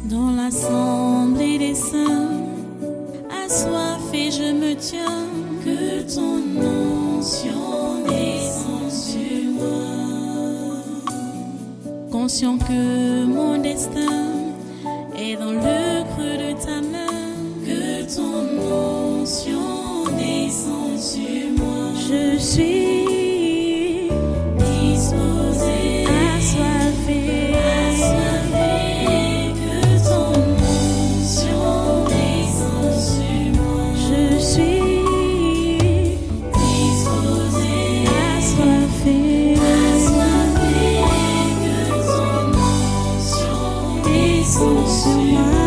Dans l'assemblée des saints, assoiffé je me tiens, que ton onction descende sur moi. Conscient que mon destin est dans le creux de ta main, que ton onction descende sur moi. Je suis disposé, assoiffé, que ton onction descende sur moi. Je suis disposé, assoiffé, que ton onction descende sur moi.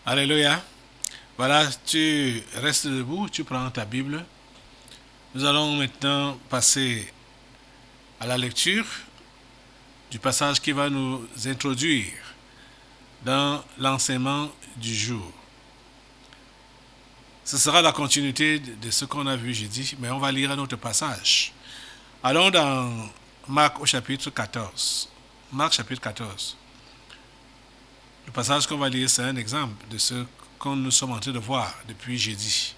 Alléluia. Voilà, tu restes debout, tu prends ta Bible. Nous allons maintenant passer à la lecture du passage qui va nous introduire dans l'enseignement du jour. Ce sera la continuité de ce qu'on a vu jeudi, mais on va lire un autre passage. Allons dans Marc au chapitre 14. Marc chapitre 14. Le passage qu'on va lire, c'est un exemple de ce que nous sommes en train de voir depuis jeudi.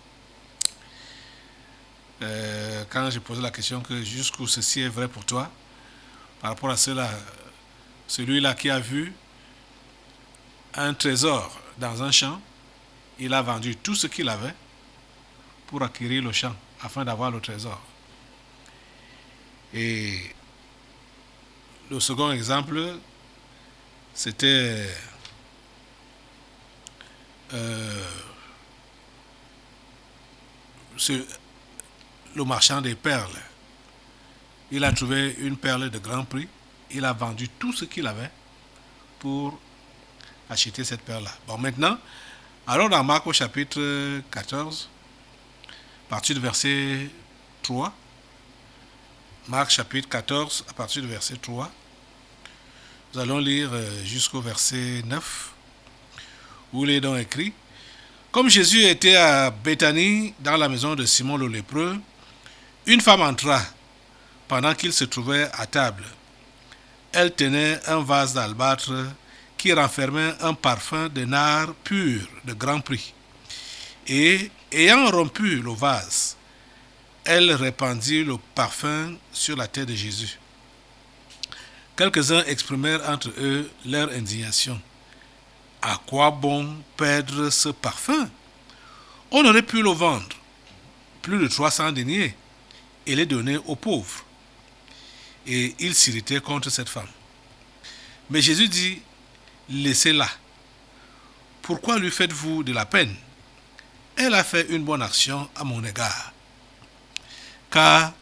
Quand j'ai posé la question que jusqu'où ceci est vrai pour toi, par rapport à celui-là qui a vu un trésor dans un champ, il a vendu tout ce qu'il avait pour acquérir le champ afin d'avoir le trésor. Et le second exemple, c'était le marchand des perles. Il a trouvé une perle de grand prix. Il a vendu tout ce qu'il avait pour acheter cette perle-là. Bon, maintenant, allons dans Marc au chapitre 14, à partir du verset 3. Marc chapitre 14, à partir du verset 3. Nous allons lire jusqu'au verset 9, où il est donc écrit: Comme Jésus était à Béthanie, dans la maison de Simon le lépreux, une femme entra pendant qu'il se trouvait à table. Elle tenait un vase d'albâtre qui renfermait un parfum de nard pur de grand prix. Et, ayant rompu le vase, elle répandit le parfum sur la tête de Jésus. Quelques-uns exprimèrent entre eux leur indignation. À quoi bon perdre ce parfum? On aurait pu le vendre, plus de 300 deniers, et les donner aux pauvres. Et ils s'irritaient contre cette femme. Mais Jésus dit: Laissez-la. Pourquoi lui faites-vous de la peine? Elle a fait une bonne action à mon égard. Car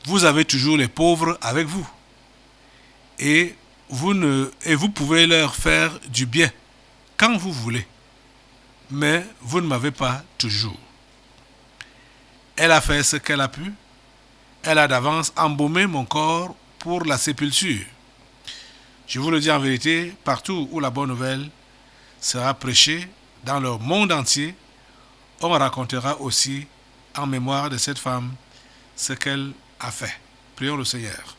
vous avez toujours les pauvres avec vous. Et vous pouvez leur faire du bien quand vous voulez. Mais vous ne m'avez pas toujours. Elle a fait ce qu'elle a pu. Elle a d'avance embaumé mon corps pour la sépulture. Je vous le dis en vérité, partout où la bonne nouvelle sera prêchée dans le monde entier, on racontera aussi en mémoire de cette femme ce qu'elle a fait. Prions le Seigneur.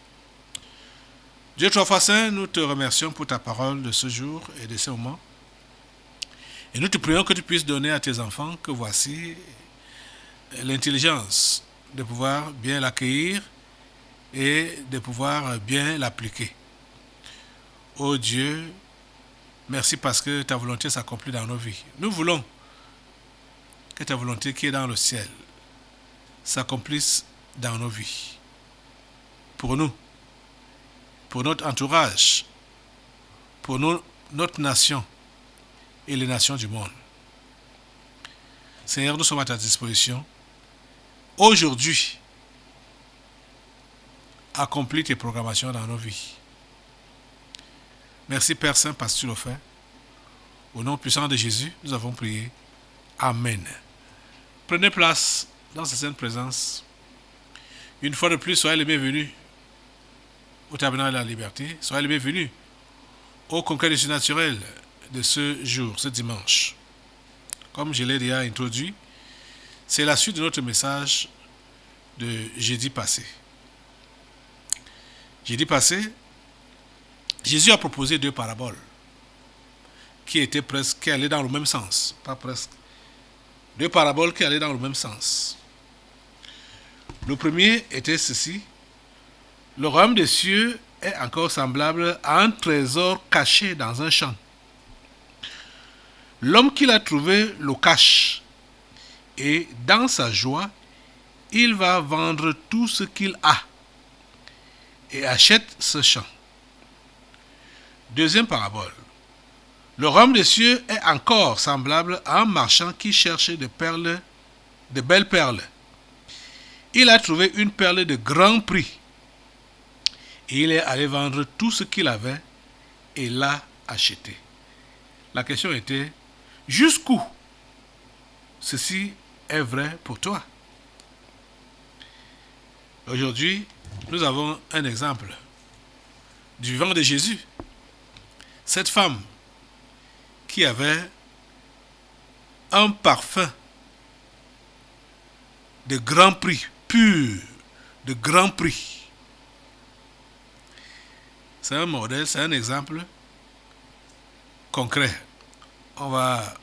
Dieu trois fois saint, nous te remercions pour ta parole de ce jour et de ce moment. Et nous te prions que tu puisses donner à tes enfants que voici l'intelligence de pouvoir bien l'accueillir et de pouvoir bien l'appliquer. Ô Dieu, merci parce que ta volonté s'accomplit dans nos vies. Nous voulons que ta volonté qui est dans le ciel s'accomplisse dans nos vies. Pour nous, pour notre entourage, pour notre nation et les nations du monde. Seigneur, nous sommes à ta disposition. Aujourd'hui, accomplis tes programmations dans nos vies. Merci Père Saint parce que tu le fais. Au nom puissant de Jésus, nous avons prié. Amen. Prenez place dans sa sainte présence. Une fois de plus, soyez les bienvenus au Tabernacle de la Liberté. Soyez les bienvenus au congrès du surnaturel de ce jour, ce dimanche. Comme je l'ai déjà introduit, c'est la suite de notre message de jeudi passé. Jeudi passé, Jésus a proposé 2 paraboles qui allaient dans le même sens. Pas presque. 2 paraboles qui allaient dans le même sens. Le premier était ceci. Le royaume des cieux est encore semblable à un trésor caché dans un champ. L'homme qui l'a trouvé le cache, et dans sa joie, il va vendre tout ce qu'il a et achète ce champ. Deuxième parabole. Le royaume des cieux est encore semblable à un marchand qui cherchait de belles perles. Il a trouvé une perle de grand prix. Et il est allé vendre tout ce qu'il avait et l'a acheté. La question était, jusqu'où ceci est vrai pour toi? Aujourd'hui, nous avons un exemple du vivant de Jésus. Cette femme qui avait un parfum de grand prix, pur, de grand prix. C'est un modèle, c'est un exemple concret. On va,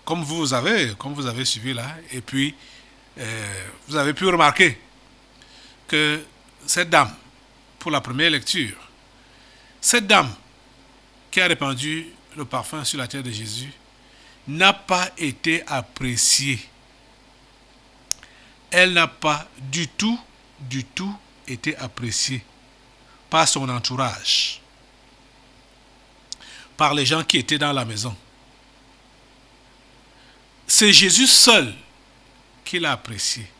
comme vous avez suivi là, et puis vous avez pu remarquer que cette dame, pour la première lecture, cette dame qui a répandu le parfum sur la terre de Jésus n'a pas été appréciée. Elle n'a pas du tout été appréciée par son entourage, par les gens qui étaient dans la maison. C'est Jésus seul qui l'a appréciée.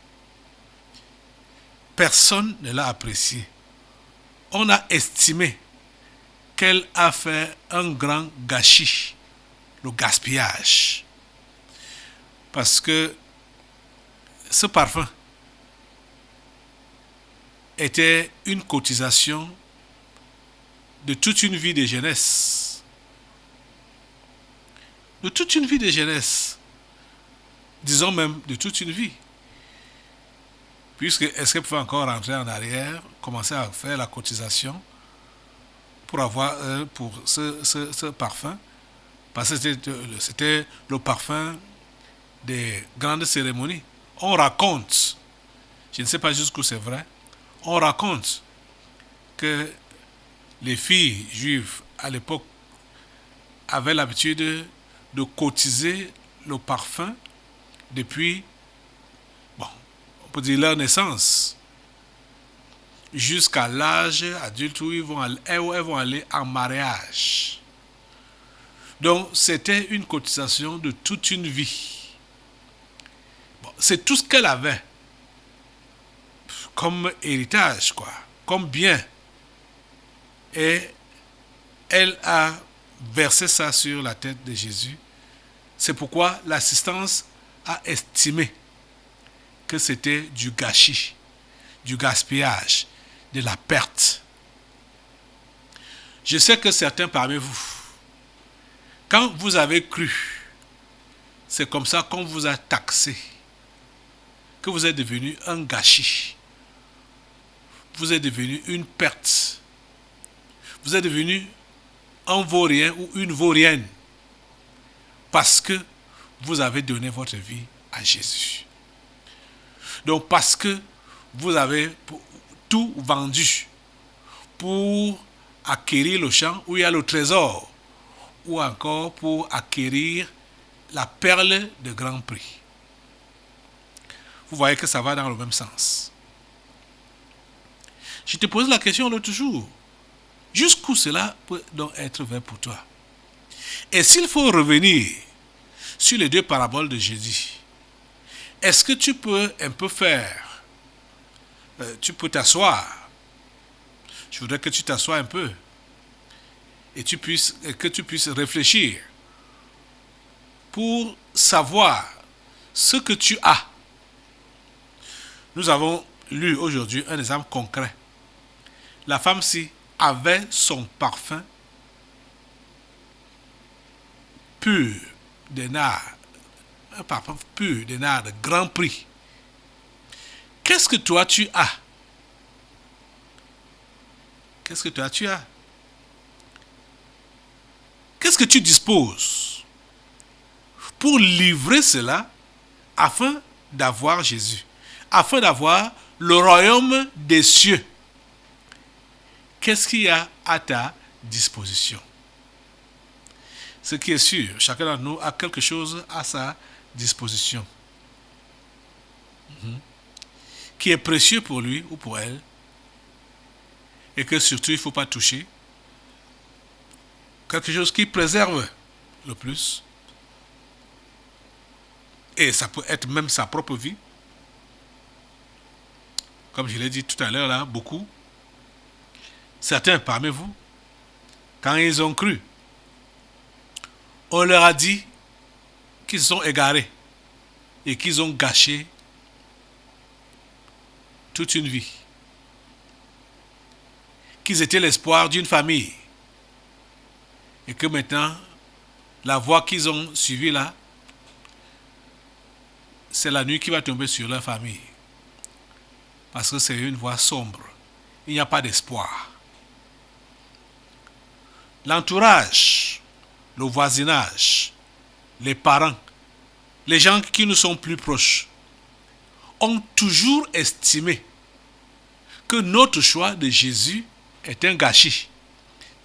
Personne ne l'a appréciée. On a estimé qu'elle a fait un grand gâchis, le gaspillage. Parce que ce parfum était une cotisation de toute une vie de jeunesse. De toute une vie de jeunesse. Disons même de toute une vie. Puisque est-ce qu'elle pouvait encore rentrer en arrière, commencer à faire la cotisation pour avoir pour ce parfum, parce que c'était le parfum des grandes cérémonies. On raconte, je ne sais pas jusqu'où c'est vrai, on raconte que les filles juives à l'époque avaient l'habitude de cotiser le parfum depuis, on peut dire leur naissance, jusqu'à l'âge adulte où elles vont aller en mariage. Donc, c'était une cotisation de toute une vie. C'est tout ce qu'elle avait comme héritage, comme bien. Et elle a versé ça sur la tête de Jésus. C'est pourquoi l'assistance a estimé que c'était du gâchis, du gaspillage, de la perte. Je sais que certains parmi vous, quand vous avez cru, c'est comme ça qu'on vous a taxé, que vous êtes devenu un gâchis, vous êtes devenu une perte, vous êtes devenu un vaurien ou une vaurienne, parce que vous avez donné votre vie à Jésus. Donc parce que vous avez tout vendu pour acquérir le champ où il y a le trésor, ou encore pour acquérir la perle de grand prix. Vous voyez que ça va dans le même sens. Je te pose la question l'autre jour. Jusqu'où cela peut donc être vrai pour toi? Et s'il faut revenir sur les 2 paraboles de Jésus, est-ce que tu peux un peu faire, tu peux t'asseoir, je voudrais que tu t'assoies un peu, et que tu puisses réfléchir pour savoir ce que tu as. Nous avons lu aujourd'hui un exemple concret la femme-ci avait son parfum pur de nard, un parfum pur de nard de grand prix. Qu'est-ce que toi tu as? Qu'est-ce que toi tu as? Qu'est-ce que tu disposes pour livrer cela afin d'avoir Jésus, afin d'avoir le royaume des cieux? Qu'est-ce qu'il y a à ta disposition? Ce qui est sûr, chacun d'entre nous a quelque chose à sa disposition qui est précieux pour lui ou pour elle et que surtout il ne faut pas toucher. Quelque chose qui préserve le plus. Et ça peut être même sa propre vie. Comme je l'ai dit tout à l'heure, là, beaucoup. Certains parmi vous, quand ils ont cru, on leur a dit qu'ils sont égarés et qu'ils ont gâché toute une vie. Qu'ils étaient l'espoir d'une famille. Et que maintenant, la voie qu'ils ont suivie là, c'est la nuit qui va tomber sur leur famille. Parce que c'est une voie sombre. Il n'y a pas d'espoir. L'entourage, le voisinage, les parents, les gens qui nous sont plus proches, ont toujours estimé que notre choix de Jésus est un gâchis,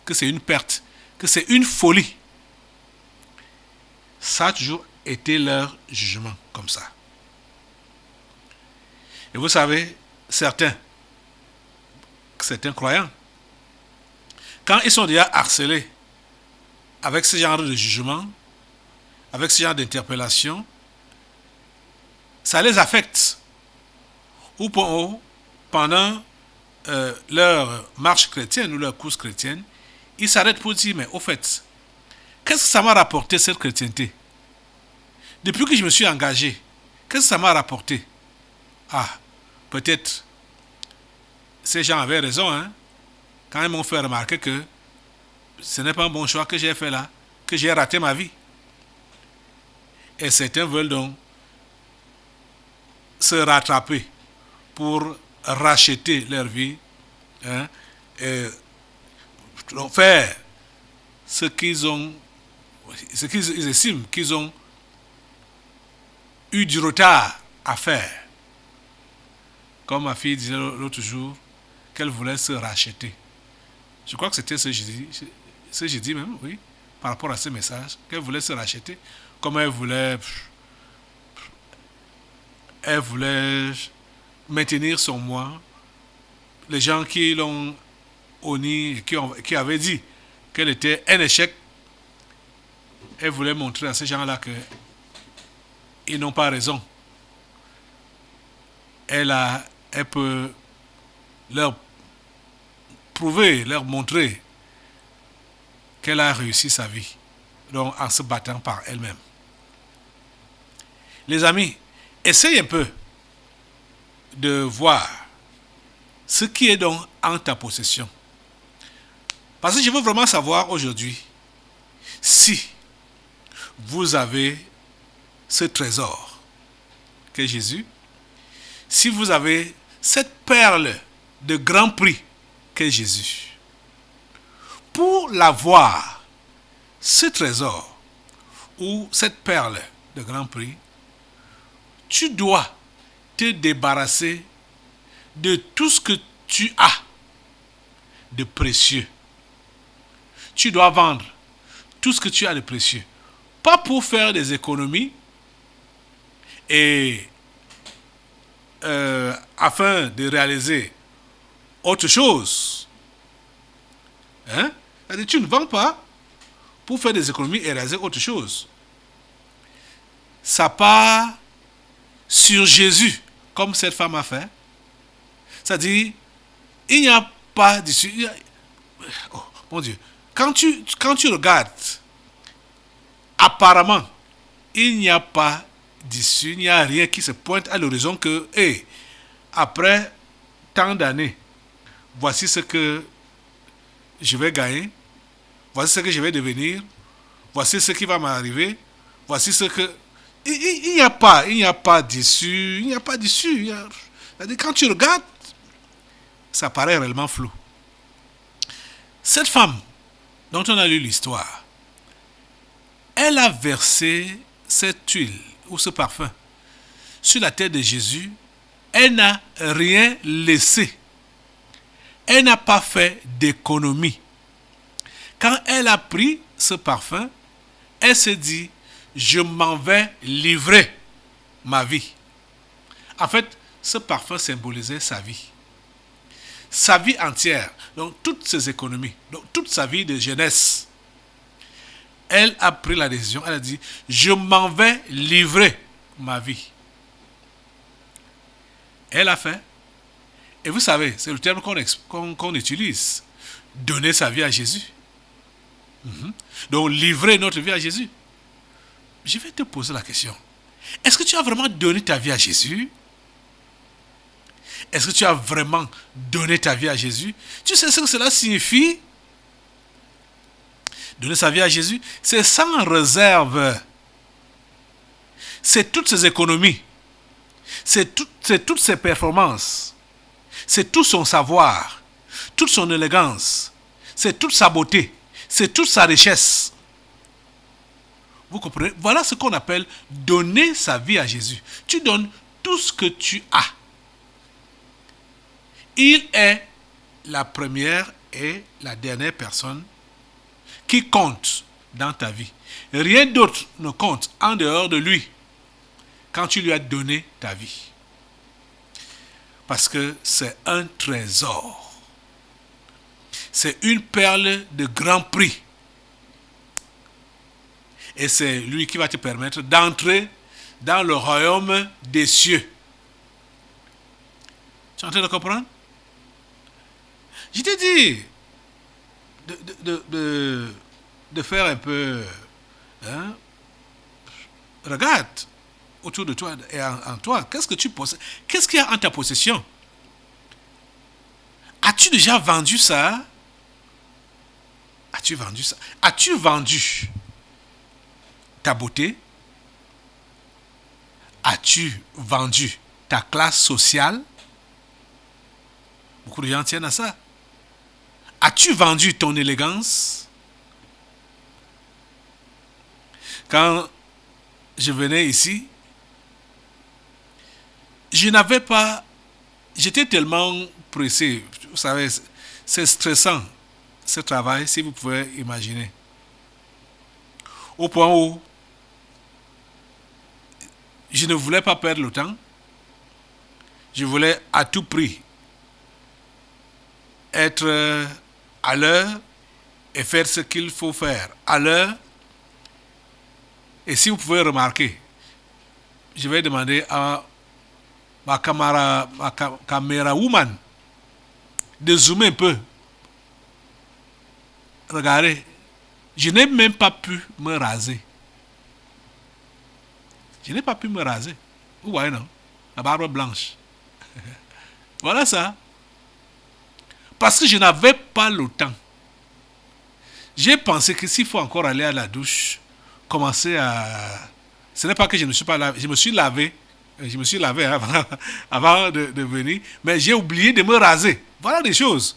que c'est une perte, que c'est une folie. Ça a toujours été leur jugement comme ça. Et vous savez, certains croyants, quand ils sont déjà harcelés avec ce genre de jugement, avec ce genre d'interpellation, ça les affecte. Ou pendant leur marche chrétienne ou leur course chrétienne, ils s'arrêtent pour dire, mais au fait, qu'est-ce que ça m'a rapporté cette chrétienté? Depuis que je me suis engagé, qu'est-ce que ça m'a rapporté? Ah, peut-être ces gens avaient raison, hein, quand ils m'ont fait remarquer que ce n'est pas un bon choix que j'ai fait là, que j'ai raté ma vie. Et certains veulent donc se rattraper pour racheter leur vie, hein, et faire ce qu'ils estiment qu'ils ont eu du retard à faire. Comme ma fille disait l'autre jour, qu'elle voulait se racheter. Je crois que c'était ce que j'ai dit même, oui, par rapport à ce message, qu'elle voulait se racheter, comme elle voulait maintenir son moi. Les gens qui l'ont honni, qui avaient dit qu'elle était un échec, elle voulait montrer à ces gens-là qu'ils n'ont pas raison. Elle peut leur prouver, leur montrer qu'elle a réussi sa vie, donc en se battant par elle-même. Les amis, essayez un peu de voir ce qui est donc en ta possession. Parce que je veux vraiment savoir aujourd'hui si vous avez ce trésor qu'est Jésus, si vous avez cette perle de grand prix qu'est Jésus. Pour l'avoir, ce trésor ou cette perle de grand prix, tu dois te débarrasser de tout ce que tu as de précieux. Tu dois vendre tout ce que tu as de précieux. Pas pour faire des économies et afin de réaliser autre chose. Hein? C'est-à-dire, tu ne vends pas pour faire des économies et réaliser autre chose. Ça part sur Jésus, comme cette femme a fait. C'est-à-dire, il n'y a pas d'issue. Oh, mon Dieu. Quand tu regardes, apparemment, il n'y a pas d'issue, il n'y a rien qui se pointe à l'horizon que, après tant d'années, voici ce que je vais gagner, voici ce que je vais devenir, voici ce qui va m'arriver, voici ce que... Il n'y a pas d'issue, il n'y a pas d'issue. C'est-à-dire, quand tu regardes, ça paraît réellement flou. Cette femme dont on a lu l'histoire, elle a versé cette huile ou ce parfum sur la tête de Jésus. Elle n'a rien laissé. Elle n'a pas fait d'économie. Quand elle a pris ce parfum, elle s'est dit, je m'en vais livrer ma vie. En fait, ce parfum symbolisait sa vie. Sa vie entière, donc toutes ses économies, donc toute sa vie de jeunesse. Elle a pris la décision, elle a dit, je m'en vais livrer ma vie. Elle a fait. Et vous savez, c'est le terme qu'on utilise. Donner sa vie à Jésus. Donc, livrer notre vie à Jésus. Je vais te poser la question. Est-ce que tu as vraiment donné ta vie à Jésus? Est-ce que tu as vraiment donné ta vie à Jésus? Tu sais ce que cela signifie? Donner sa vie à Jésus, c'est sans réserve. C'est toutes ses économies. C'est toutes ses performances. C'est tout son savoir. Toute son élégance. C'est toute sa beauté. C'est toute sa richesse. Vous comprenez? Voilà ce qu'on appelle donner sa vie à Jésus. Tu donnes tout ce que tu as. Il est la première et la dernière personne qui compte dans ta vie. Rien d'autre ne compte en dehors de lui quand tu lui as donné ta vie. Parce que c'est un trésor. C'est une perle de grand prix. Et c'est lui qui va te permettre d'entrer dans le royaume des cieux. Tu es en train de comprendre? Je t'ai dit de faire un peu... Hein? Regarde autour de toi et en toi. Qu'est-ce que tu possèdes? Qu'est-ce qu'il y a en ta possession? As-tu déjà vendu ça? As-tu vendu ça? As-tu vendu ta beauté? As-tu vendu ta classe sociale? Beaucoup de gens tiennent à ça. As-tu vendu ton élégance? Quand je venais ici, je n'avais pas... J'étais tellement pressé. Vous savez, c'est stressant, ce travail, si vous pouvez imaginer. Au point où je ne voulais pas perdre le temps. Je voulais à tout prix être à l'heure et faire ce qu'il faut faire à l'heure. Et si vous pouvez remarquer, je vais demander à ma caméra woman de zoomer un peu. Regardez, je n'ai même pas pu me raser. Je n'ai pas pu me raser. Vous voyez, non? La barbe blanche. Voilà ça. Parce que je n'avais pas le temps. J'ai pensé que s'il faut encore aller à la douche, commencer à... Ce n'est pas que je ne me suis pas lavé. Je me suis lavé. Je me suis lavé avant de venir. Mais j'ai oublié de me raser. Voilà des choses.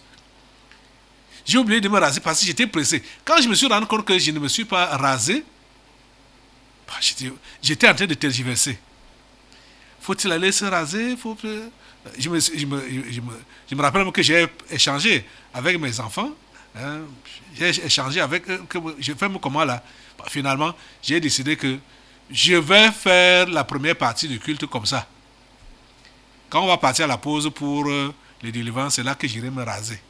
J'ai oublié de me raser parce que j'étais pressé. Quand je me suis rendu compte que je ne me suis pas rasé, j'étais en train de tergiverser. Faut-il aller se raser? Je me rappelle même que j'ai échangé avec mes enfants. Hein, j'ai échangé avec eux. Je fais comment là? Finalement, j'ai décidé que je vais faire la première partie du culte comme ça. Quand on va partir à la pause pour les délivrances, c'est là que j'irai me raser.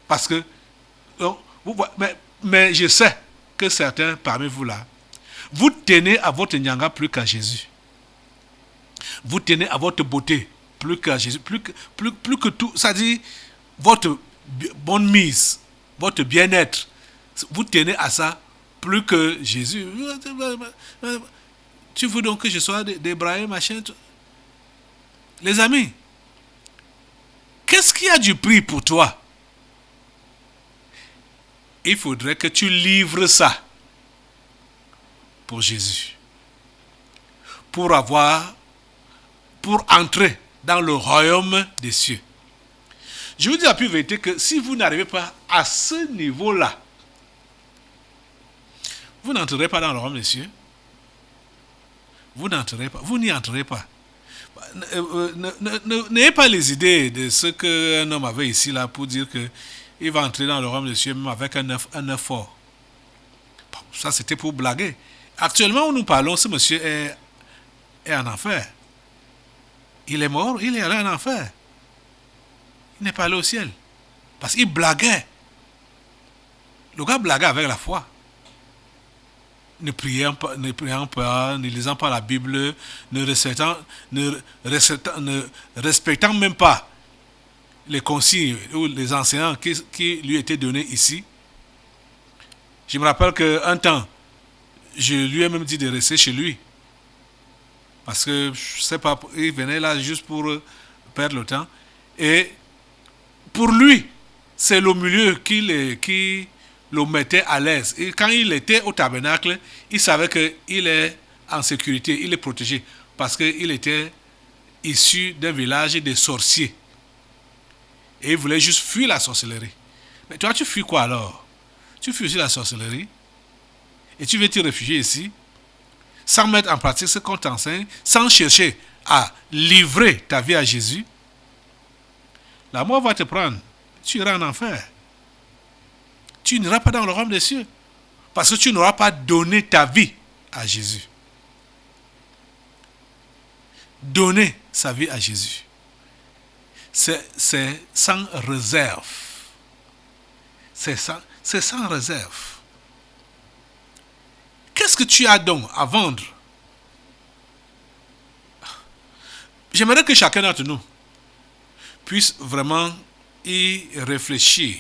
Parce que, mais je sais que certains parmi vous là, vous tenez à votre nyanga plus qu'à Jésus. Vous tenez à votre beauté plus qu'à Jésus, plus que tout. Ça dit, votre bonne mise, votre bien-être, vous tenez à ça plus que Jésus. Tu veux donc que je sois d'Hébraïm, machin? Les amis, qu'est-ce qui a du prix pour toi, il faudrait que tu livres ça pour Jésus. Pour entrer dans le royaume des cieux. Je vous dis la plus vérité que si vous n'arrivez pas à ce niveau-là, vous n'entrerez pas dans le royaume des cieux. Vous n'y entrerez pas. N'ayez pas les idées de ce qu'un homme avait ici là pour dire qu'il va entrer dans le royaume des cieux même avec un œuf fort. Bon, ça c'était pour blaguer. Actuellement où nous parlons, ce monsieur est en enfer. Il est mort, il est allé en enfer. Il n'est pas allé au ciel. Parce qu'il blaguait. Le gars blaguait avec la foi. Ne priant pas, ne lisant pas la Bible, ne respectant même pas les consignes ou les enseignants qui lui étaient donnés ici. Je me rappelle qu'un temps, je lui ai même dit de rester chez lui. Parce que, je sais pas, il venait là juste pour perdre le temps. Et pour lui, c'est le milieu qui le mettait à l'aise. Et quand il était au tabernacle, il savait qu'il est en sécurité, il est protégé. Parce qu'il était issu d'un village de sorciers. Et il voulait juste fuir la sorcellerie. Mais toi, tu fuis quoi alors? Tu fuis aussi la sorcellerie. Et tu veux te réfugier ici, sans mettre en pratique ce qu'on t'enseigne, sans chercher à livrer ta vie à Jésus. La mort va te prendre. Tu iras en enfer. Tu n'iras pas dans le royaume des cieux. Parce que tu n'auras pas donné ta vie à Jésus. Donner sa vie à Jésus. C'est sans réserve. C'est sans réserve. Qu'est-ce que tu as donc à vendre? J'aimerais que chacun d'entre nous puisse vraiment y réfléchir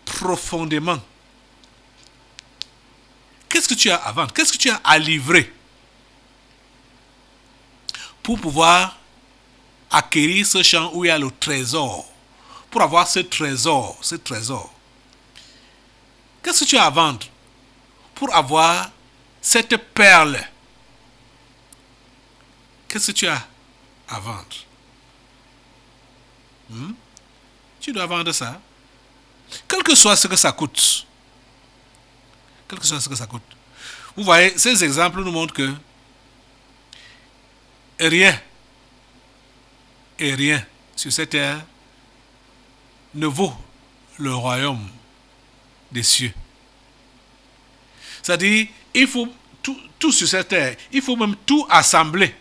profondément. Qu'est-ce que tu as à vendre? Qu'est-ce que tu as à livrer pour pouvoir acquérir ce champ où il y a le trésor? Pour avoir ce trésor. Qu'est-ce que tu as à vendre pour avoir cette perle? Qu'est-ce que tu as à vendre? Tu dois vendre ça. Quel que soit ce que ça coûte. Quel que soit ce que ça coûte. Vous voyez, ces exemples nous montrent que rien sur cette terre ne vaut le royaume des cieux. C'est-à-dire, il faut tout sur cette terre, il faut même tout assembler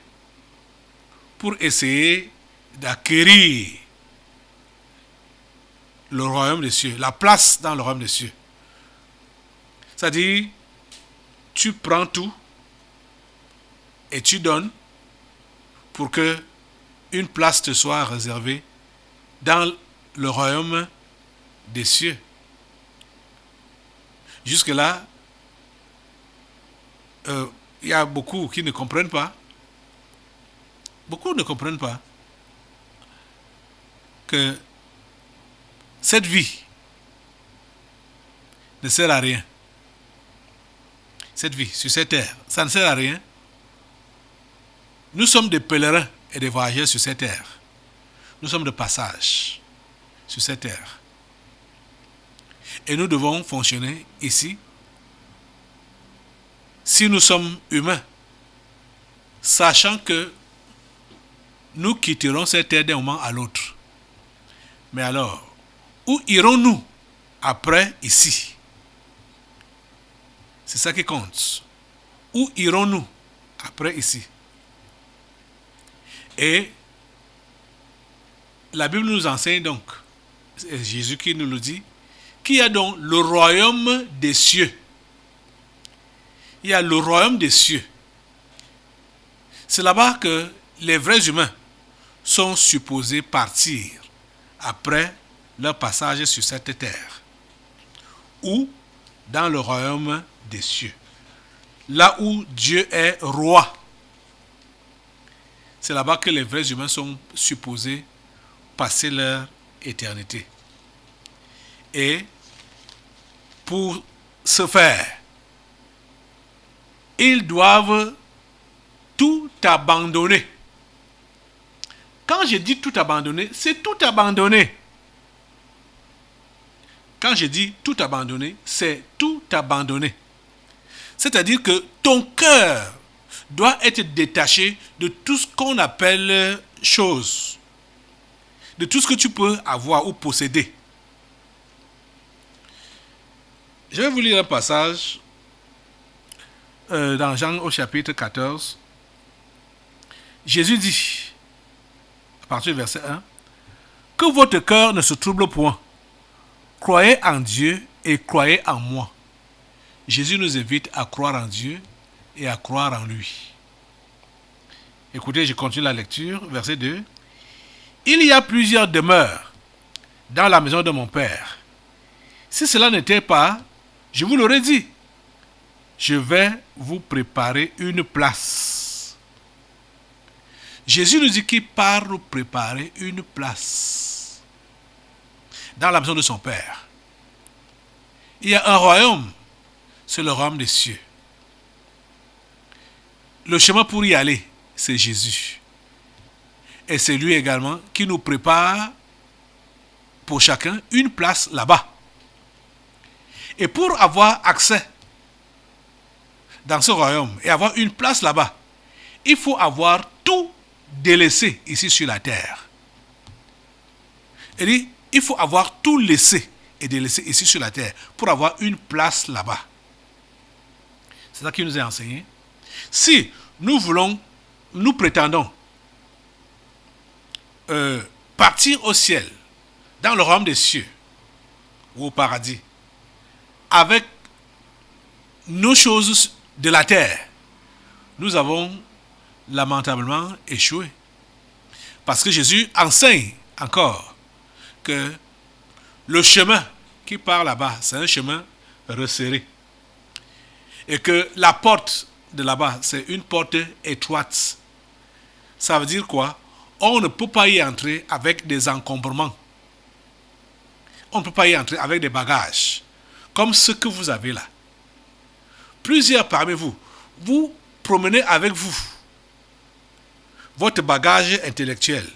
pour essayer d'acquérir le royaume des cieux, la place dans le royaume des cieux. C'est-à-dire, tu prends tout et tu donnes pour que une place te soit réservée dans le royaume des cieux. Jusque-là, il y a beaucoup qui ne comprennent pas. Beaucoup ne comprennent pas que cette vie ne sert à rien. Cette vie sur cette terre, ça ne sert à rien. Nous sommes des pèlerins et des voyageurs sur cette terre. Nous sommes de passage sur cette terre. Et nous devons fonctionner ici. Si nous sommes humains, sachant que nous quitterons cette terre d'un moment à l'autre. Mais alors, où irons-nous après ici? C'est ça qui compte. Où irons-nous après ici? Et la Bible nous enseigne donc, c'est Jésus qui nous le dit, qu'il y a donc le royaume des cieux. Il y a le royaume des cieux. C'est là-bas que les vrais humains sont supposés partir après leur passage sur cette terre. Ou dans le royaume des cieux. Là où Dieu est roi. C'est là-bas que les vrais humains sont supposés passer leur éternité. Et pour ce faire, ils doivent tout abandonner. Quand je dis tout abandonner, c'est tout abandonner. Quand je dis tout abandonner, c'est tout abandonner. C'est-à-dire que ton cœur doit être détaché de tout ce qu'on appelle chose, de tout ce que tu peux avoir ou posséder. Je vais vous lire un passage dans Jean au chapitre 14. Jésus dit, à partir du verset 1, « Que votre cœur ne se trouble point. Croyez en Dieu et croyez en moi. » Jésus nous invite à croire en Dieu et à croire en lui. Écoutez, je continue la lecture, verset 2. « Il y a plusieurs demeures dans la maison de mon Père. Si cela n'était pas, je vous l'aurais dit. Je vais vous préparer une place. » Jésus nous dit qu'il part nous préparer une place dans la maison de son Père. Il y a un royaume, c'est le royaume des cieux. Le chemin pour y aller, c'est Jésus. Et c'est lui également qui nous prépare pour chacun une place là-bas. Et pour avoir accès dans ce royaume et avoir une place là-bas, il faut avoir tout délaissé ici sur la terre. Il faut avoir tout laissé et délaissé ici sur la terre pour avoir une place là-bas. C'est ça qui nous est enseigné. Si nous voulons, nous prétendons partir au ciel, dans le royaume des cieux ou au paradis, avec nos choses de la terre, nous avons lamentablement échoué. Parce que Jésus enseigne encore que le chemin qui part là-bas, c'est un chemin resserré. Et que la porte de là-bas, c'est une porte étroite. Ça veut dire quoi? On ne peut pas y entrer avec des encombrements. On ne peut pas y entrer avec des bagages, comme ceux que vous avez là. Plusieurs parmi vous, vous promenez avec vous votre bagage intellectuel.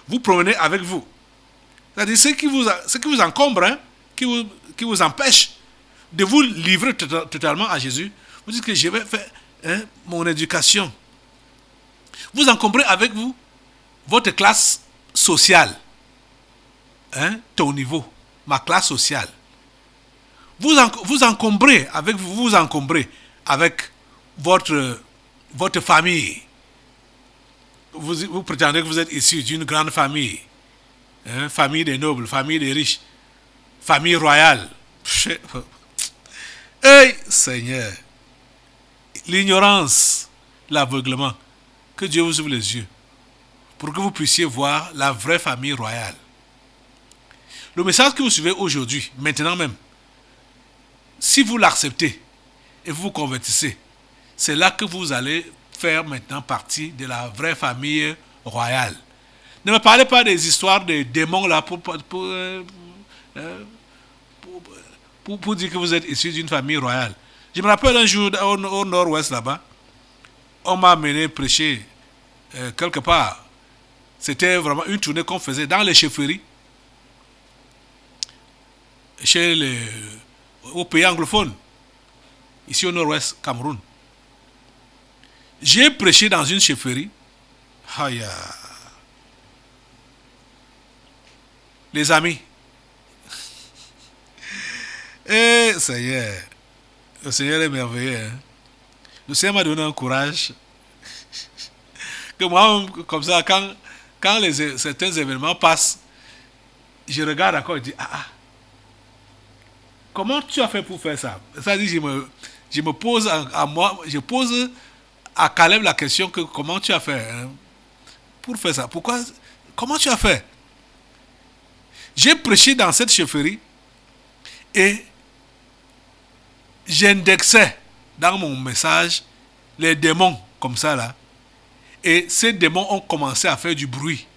Vous promenez avec vous. C'est-à-dire ce qui vous encombre, hein, qui vous empêche de vous livrer totalement à Jésus. Vous dites que je vais faire mon éducation. Vous encombrez avec vous votre classe sociale. Ton niveau, ma classe sociale. Vous encombrez avec votre famille. Vous prétendez que vous êtes issu d'une grande famille. Famille des nobles, famille des riches, famille royale. Hey, Seigneur, l'ignorance, l'aveuglement, que Dieu vous ouvre les yeux pour que vous puissiez voir la vraie famille royale. Le message que vous suivez aujourd'hui, maintenant même, si vous l'acceptez et vous vous convertissez, c'est là que vous allez faire maintenant partie de la vraie famille royale. Ne me parlez pas des histoires de démons là pour dire que vous êtes issu d'une famille royale. Je me rappelle un jour au nord-ouest là-bas, on m'a amené prêcher quelque part. C'était vraiment une tournée qu'on faisait dans les chefferies, au pays anglophone, ici au nord-ouest, Cameroun. J'ai prêché dans une chefferie. Aïe. Les amis. Seigneur. Le Seigneur est merveilleux. Hein? Le Seigneur m'a donné un courage. Que moi, comme ça, quand certains événements passent, je regarde encore et dis, comment tu as fait pour faire ça? C'est-à-dire, je me pose à moi, je pose à Caleb la question que comment tu as fait pour faire ça? Comment tu as fait? J'ai prêché dans cette chefferie et j'indexais dans mon message les démons comme ça là. Et ces démons ont commencé à faire du bruit.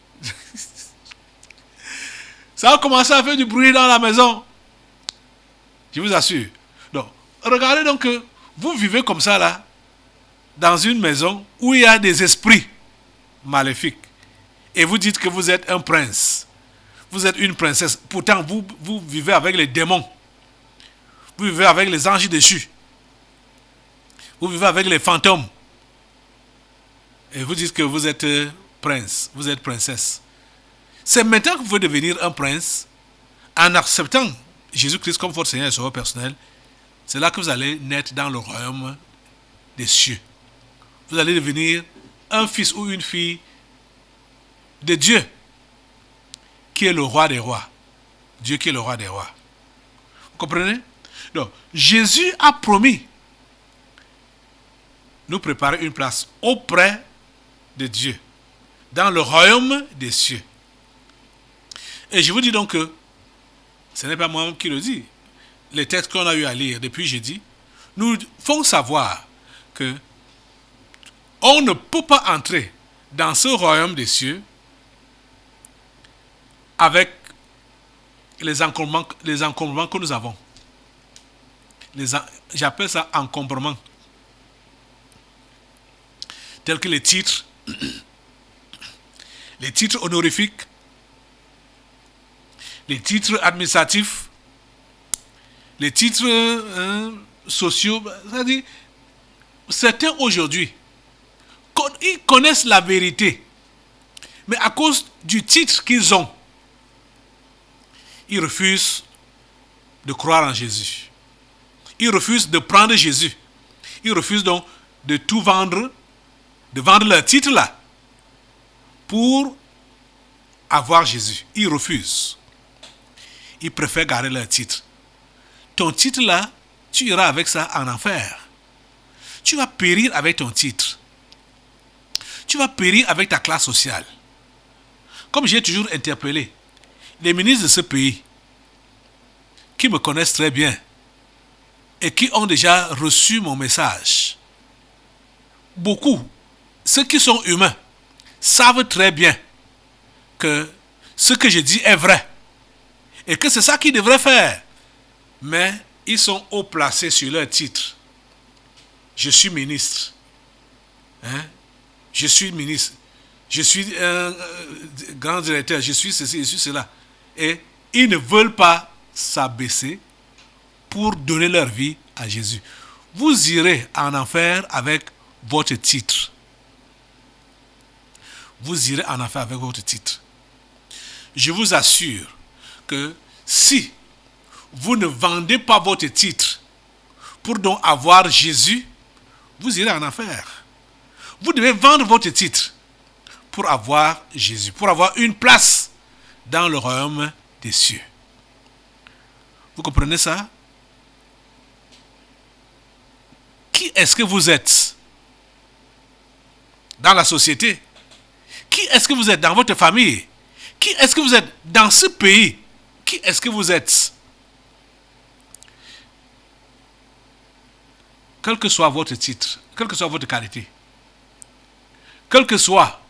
Ça va commencer à faire du bruit dans la maison. Je vous assure. Donc, regardez donc que vous vivez comme ça là, dans une maison où il y a des esprits maléfiques. Et vous dites que vous êtes un prince. Vous êtes une princesse. Pourtant, vous vivez avec les démons. Vous vivez avec les anges déchus. Vous vivez avec les fantômes. Et vous dites que vous êtes prince, vous êtes princesse. C'est maintenant que vous pouvez devenir un prince en acceptant Jésus-Christ comme votre Seigneur et Sauveur personnel. C'est là que vous allez naître dans le royaume des cieux. Vous allez devenir un fils ou une fille de Dieu, qui est le roi des rois. Dieu qui est le roi des rois. Vous comprenez? Donc, Jésus a promis nous préparer une place auprès de Dieu, dans le royaume des cieux. Et je vous dis donc que ce n'est pas moi qui le dis. Les textes qu'on a eu à lire depuis jeudi nous font savoir que on ne peut pas entrer dans ce royaume des cieux avec les encombrements que nous avons. J'appelle ça encombrement. Tels que les titres honorifiques, les titres administratifs, les titres sociaux. C'est-à-dire, certains aujourd'hui, ils connaissent la vérité, mais à cause du titre qu'ils ont, ils refusent de croire en Jésus. Ils refusent de prendre Jésus. Ils refusent donc de tout vendre, de vendre leur titre là, pour avoir Jésus. Ils refusent. Ils préfèrent garder leur titre. Ton titre là, tu iras avec ça en enfer. Tu vas périr avec ton titre. Tu vas périr avec ta classe sociale. Comme j'ai toujours interpellé les ministres de ce pays, qui me connaissent très bien et qui ont déjà reçu mon message, beaucoup, ceux qui sont humains, savent très bien que ce que je dis est vrai et que c'est ça qu'ils devraient faire. Mais ils sont haut placés sur leur titre. Je suis ministre. Je suis ministre. Je suis un grand directeur. Je suis ceci, je suis cela. Et ils ne veulent pas s'abaisser pour donner leur vie à Jésus. Vous irez en enfer avec votre titre. Vous irez en enfer avec votre titre. Je vous assure que si vous ne vendez pas votre titre pour donc avoir Jésus, vous irez en enfer. Vous devez vendre votre titre pour avoir Jésus, pour avoir une place dans le royaume des cieux. Vous comprenez ça? Qui est-ce que vous êtes dans la société? Qui est-ce que vous êtes dans votre famille? Qui est-ce que vous êtes dans ce pays? Qui est-ce que vous êtes? Quel que soit votre titre, quelle que soit votre qualité, quels que soient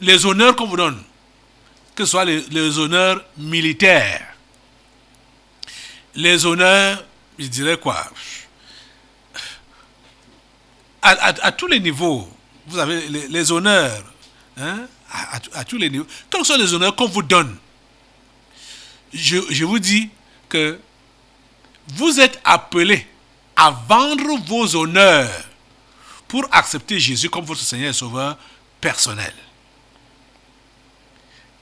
les honneurs qu'on vous donne, que ce soit les honneurs militaires, les honneurs, je dirais quoi, à tous les niveaux, vous avez les honneurs, à tous les niveaux, quels que soient les honneurs qu'on vous donne, je vous dis que vous êtes appelés à vendre vos honneurs pour accepter Jésus comme votre Seigneur et Sauveur personnel.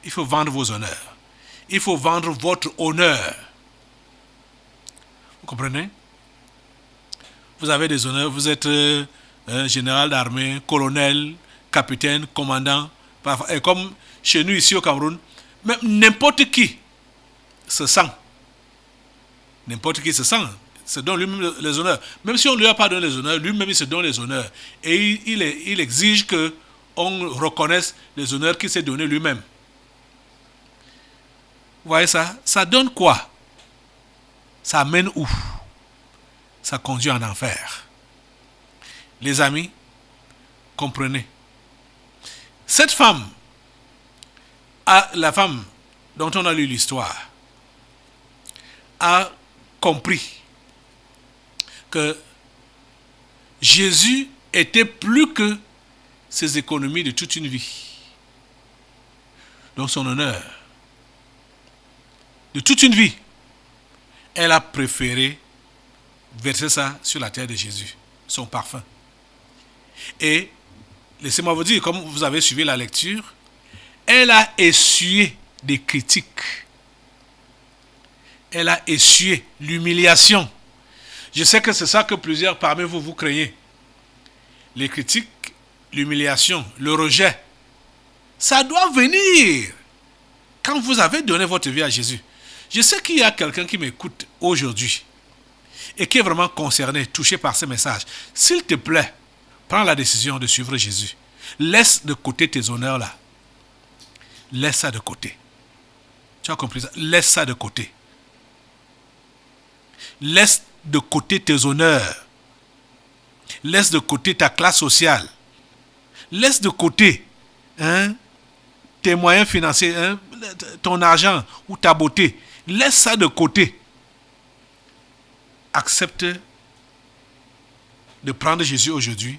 Il faut vendre vos honneurs. Il faut vendre votre honneur. Vous comprenez? Vous avez des honneurs. Vous êtes général d'armée, colonel, capitaine, commandant. Et comme chez nous ici au Cameroun, même n'importe qui se sent. N'importe qui se sent. Se donne lui-même les honneurs. Même si on ne lui a pas donné les honneurs, lui-même il se donne les honneurs. Et il exige qu'on reconnaisse les honneurs qu'il s'est donné lui-même. Vous voyez ça? Ça donne quoi? Ça mène où? Ça conduit en enfer. Les amis, comprenez. Cette femme, la femme dont on a lu l'histoire a compris que Jésus était plus que ses économies de toute une vie. Donc son honneur de toute une vie, elle a préféré verser ça sur la terre de Jésus, son parfum. Et laissez-moi vous dire, comme vous avez suivi la lecture, elle a essuyé des critiques. Elle a essuyé l'humiliation. Je sais que c'est ça que plusieurs parmi vous, vous craignez. Les critiques, l'humiliation, le rejet. Ça doit venir quand vous avez donné votre vie à Jésus. Je sais qu'il y a quelqu'un qui m'écoute aujourd'hui et qui est vraiment concerné, touché par ce message. S'il te plaît, prends la décision de suivre Jésus. Laisse de côté tes honneurs là. Laisse ça de côté. Tu as compris ça? Laisse ça de côté. Laisse de côté tes honneurs. Laisse de côté ta classe sociale. Laisse de côté tes moyens financiers, ton argent ou ta beauté. Laisse ça de côté. Accepte de prendre Jésus aujourd'hui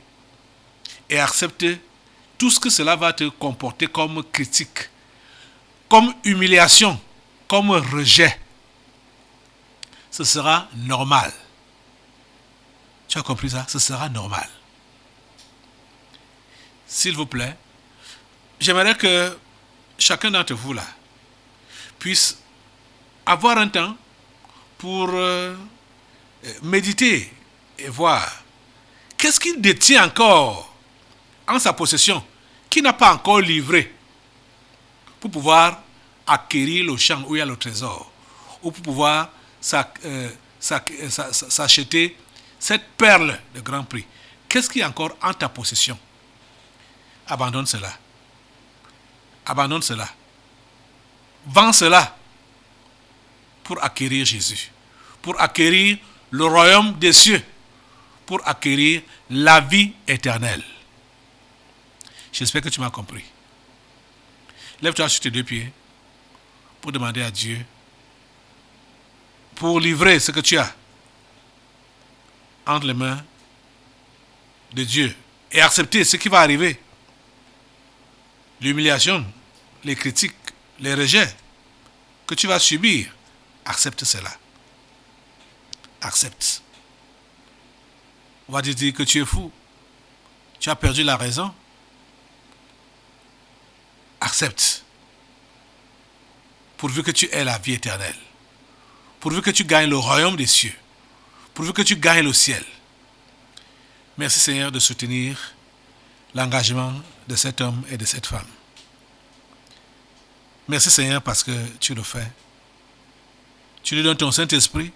et accepte tout ce que cela va te comporter comme critique, comme humiliation, comme rejet. Ce sera normal. Tu as compris ça? Ce sera normal. S'il vous plaît, j'aimerais que chacun d'entre vous là puisse avoir un temps pour méditer et voir qu'est-ce qu'il détient encore en sa possession, qui n'a pas encore livré, pour pouvoir acquérir le champ où il y a le trésor, ou pour pouvoir s'acheter cette perle de grand prix. Qu'est-ce qui est encore en ta possession? Abandonne cela. Abandonne cela. Vends cela pour acquérir Jésus, pour acquérir le royaume des cieux, pour acquérir la vie éternelle. J'espère que tu m'as compris. Lève-toi sur tes deux pieds pour demander à Dieu, pour livrer ce que tu as entre les mains de Dieu et accepter ce qui va arriver. L'humiliation, les critiques, les rejets que tu vas subir, accepte cela. Accepte. On va te dire que tu es fou. Tu as perdu la raison. Accepte. Pourvu que tu aies la vie éternelle. Pourvu que tu gagnes le royaume des cieux. Pourvu que tu gagnes le ciel. Merci Seigneur de soutenir l'engagement de cet homme et de cette femme. Merci Seigneur parce que tu le fais. Tu lui donnes ton Saint-Esprit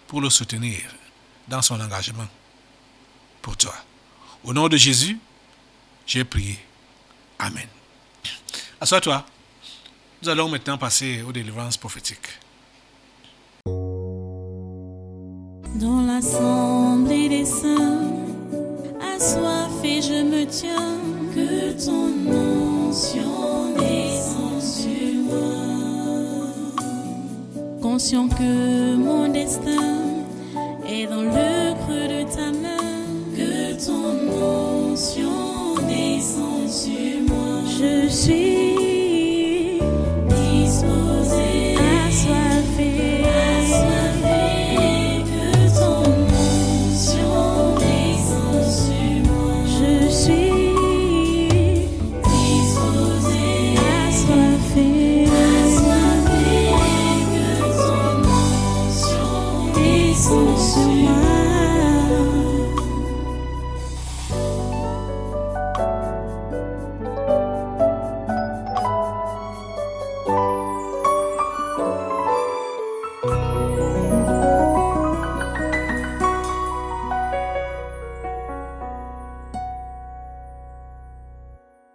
pour le soutenir dans son engagement pour toi. Au nom de Jésus, j'ai prié. Amen. Assois-toi. Nous allons maintenant passer aux délivrances prophétiques. Dans l'assemblée des saints, assoiffé je me tiens, que ton onction descende sur moi. Conscient que mon destin est dans le creux de ta main, que ton onction descende sur moi. Je suis disposé, assoiffé, que ton onction descende sur moi. Je suis disposé, assoiffé, que ton onction descende sur moi.